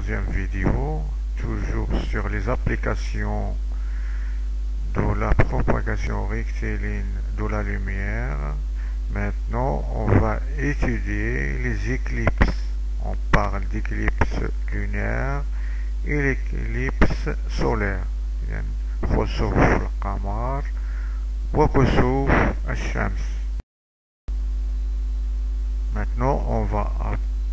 troisième vidéo, toujours sur les applications de la propagation rectiligne de la lumière. Maintenant, on va étudier les éclipses. On parle d'éclipse lunaire et l'éclipse solaire. خسوف القمر وكسوف الشمس. Maintenant, on va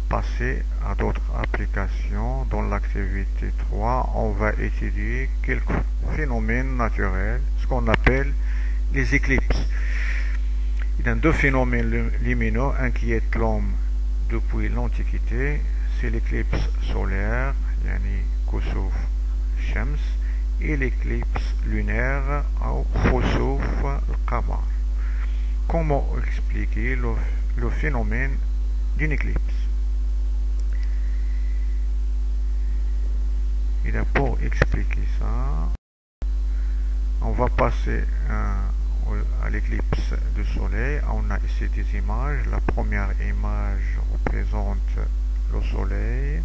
passer à d'autres applications. Dans l'activité 3, on va étudier quelques phénomènes naturels, ce qu'on appelle les éclipses. Il y a deux phénomènes lumineux inquiètent l'homme depuis l'Antiquité. C'est l'éclipse solaire, yani Kusuf Shams, et l'éclipse lunaire, ou Khusuf al-Qamar. Comment expliquer le phénomène d'une éclipse? Et pour expliquer ça, on va passer à l'éclipse du soleil. On a ici des images. La première image représente le soleil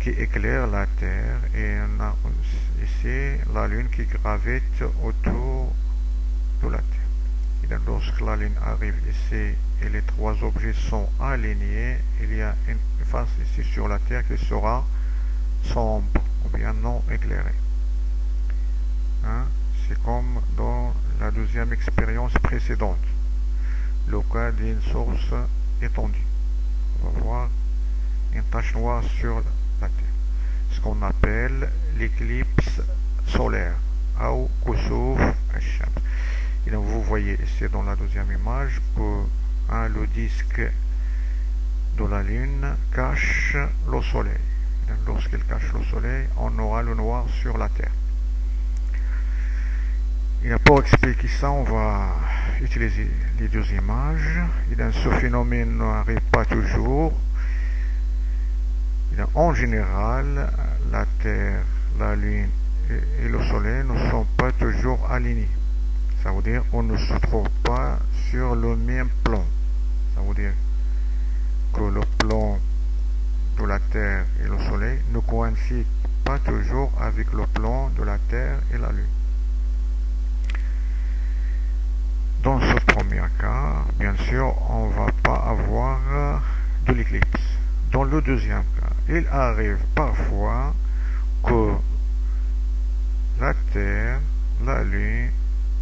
qui éclaire la Terre, et on a ici la Lune qui gravite autour de la Terre. Et donc, lorsque la Lune arrive ici et les trois objets sont alignés, il y a une face ici sur la Terre qui sera sombre ou bien non éclairée. C'est comme dans la deuxième expérience précédente, le cas d'une source étendue. On va voir une tache noire sur la Terre, ce qu'on appelle l'éclipse solaire, ou Kusuf al-Shams. Et donc vous voyez ici dans la deuxième image que le disque de la Lune cache le soleil. Lorsqu'il cache le soleil, on aura le noir sur la Terre. Et pour expliquer ça, on va utiliser les deux images. Et dans ce phénomène n'arrive pas toujours. Et en général, la Terre, la Lune et le soleil ne sont pas toujours alignés. Ça veut dire qu'on ne se trouve pas sur le même plan. Ça veut dire que le plan de la Terre et le soleil ne coïncident pas toujours avec le plan de la Terre et la Lune. Dans ce premier cas, bien sûr, on ne va pas avoir de l'éclipse. Dans le deuxième cas, il arrive parfois que la Terre, la Lune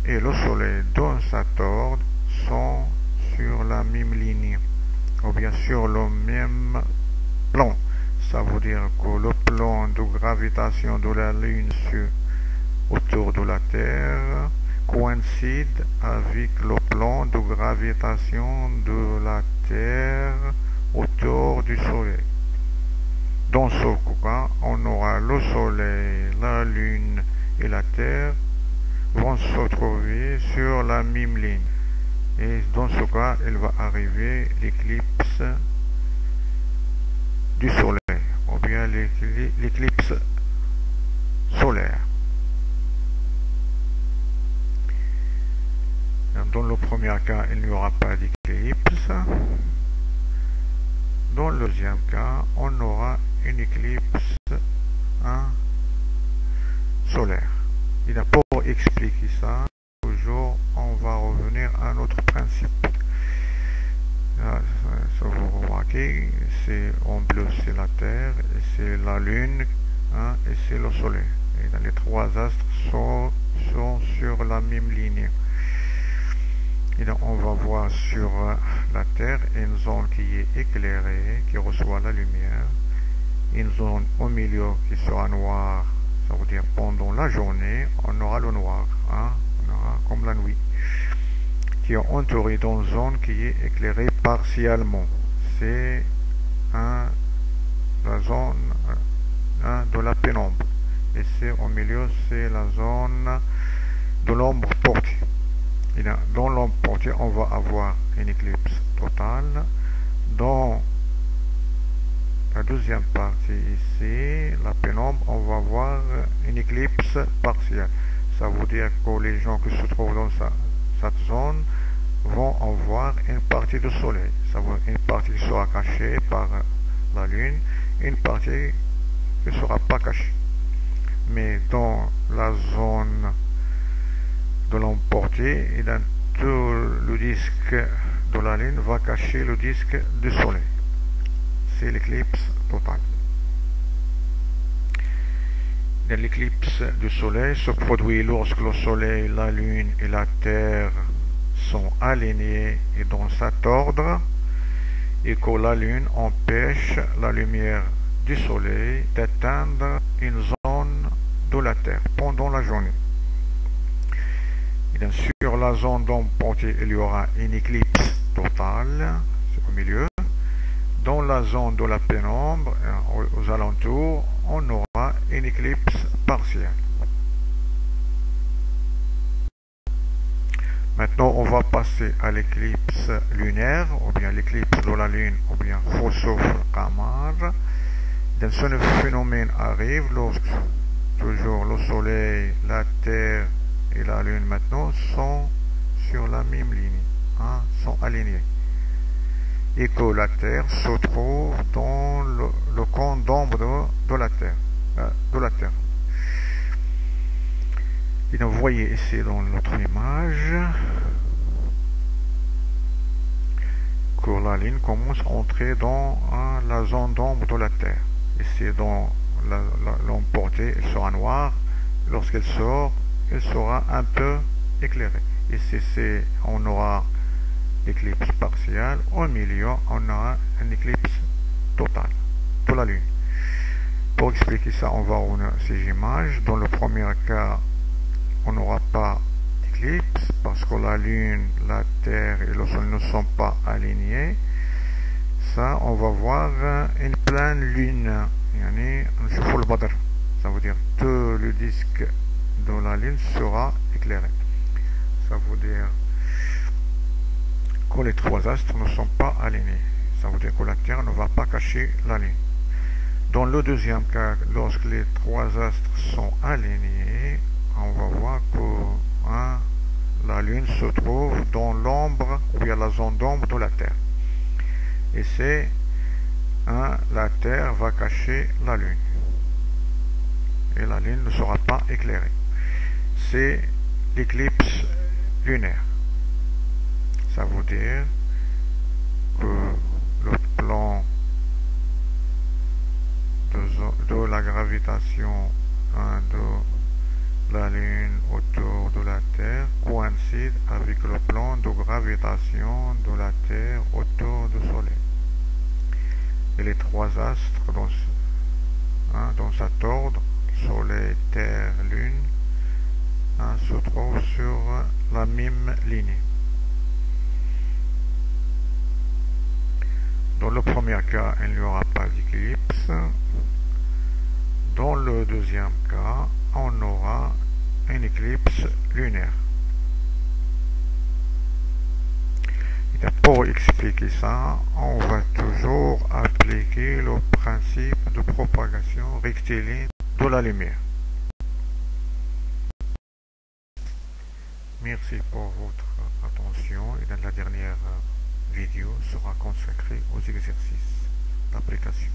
et le soleil dans cet ordre sont sur la même ligne, ou bien sur le même plan. Ça veut dire que le plan de gravitation de la Lune autour de la Terre coïncide avec le plan de gravitation de la Terre autour du Soleil. Dans ce cas, on aura le Soleil, la Lune et la Terre vont se trouver sur la même ligne. Et dans ce cas, il va arriver l'éclipse du Soleil, ou bien l'éclipse solaire. Dans le premier cas, il n'y aura pas d'éclipse. Dans le deuxième cas, on aura une éclipse solaire. Et pour expliquer ça, toujours, on va revenir à un autre principe. Là, ça vous remarquez, c'est en bleu, c'est la Terre, et c'est la Lune, et c'est le Soleil. Et dans les trois astres sont sur la même ligne. Et donc, on va voir sur la Terre une zone qui est éclairée, qui reçoit la lumière, une zone au milieu qui sera noire. Ça veut dire pendant la journée, on aura le noir, on aura comme la nuit, qui est entouré d'une zone qui est éclairée partiellement. C'est la zone de la pénombre. Et c'est au milieu, c'est la zone de l'ombre portée. Et dans l'ombre portée, on va avoir une éclipse totale. Dans la deuxième partie ici, la pénombre, on va voir une éclipse partielle. Ça veut dire que les gens qui se trouvent dans cette zone vont en voir une partie du soleil. Ça veut dire une partie qui sera cachée par la lune, une partie ne sera pas cachée. Mais dans la zone de l'emporté, et dans tout le disque de la Lune va cacher le disque du Soleil. C'est l'éclipse totale. L'éclipse du Soleil se produit lorsque le Soleil, la Lune et la Terre sont alignés et dans cet ordre, et que la Lune empêche la lumière du Soleil d'atteindre une zone de la Terre pendant la journée. Et bien sûr, la zone d'emporté, il y aura une éclipse totale, c'est au milieu. Dans la zone de la pénombre, aux alentours, on aura une éclipse partielle. Maintenant, on va passer à l'éclipse lunaire, ou bien l'éclipse de la Lune, ou bien Khosuf Qamar. Ce phénomène arrive lorsque toujours le Soleil, la Terre et la Lune maintenant sont sur la même ligne, sont alignés. Et que la Terre se trouve dans le camp d'ombre de la Terre. Et donc, vous voyez ici dans notre image que la ligne commence à entrer dans la zone d'ombre de la Terre. Ici, dans l'emporté, elle sera noire. Lorsqu'elle sort, elle sera un peu éclairée. Ici, on aura l'éclipse partielle. Au milieu, on aura une éclipse totale de la Lune. Pour expliquer ça, on va voir ces images. Dans le premier cas, on n'aura pas d'éclipse parce que la Lune, la Terre et le Soleil ne sont pas alignés. Ça, on va voir une pleine lune. Ça veut dire que le disque de la Lune sera éclairé. Ça veut dire que les trois astres ne sont pas alignés. Ça veut dire que la Terre ne va pas cacher la Lune. Dans le deuxième cas, lorsque les trois astres sont alignés, on va voir que la Lune se trouve dans l'ombre, ou bien la zone d'ombre de la Terre. Et c'est la Terre va cacher la Lune. Et la Lune ne sera pas éclairée. C'est l'éclipse lunaire. Ça veut dire que le plan de la gravitation de la Lune autour de la Terre coïncide avec le plan de gravitation de la Terre autour du Soleil. Et les trois astres dans cet ordre, Soleil, Terre, Lune, se trouvent sur la même ligne. Dans le premier cas, il n'y aura pas d'éclipse. Dans le deuxième cas, on aura une éclipse lunaire. Et pour expliquer ça, on va toujours appliquer le principe de propagation rectiligne de la lumière. Merci pour votre attention et dans la dernière vidéo sera consacrée aux exercices d'application.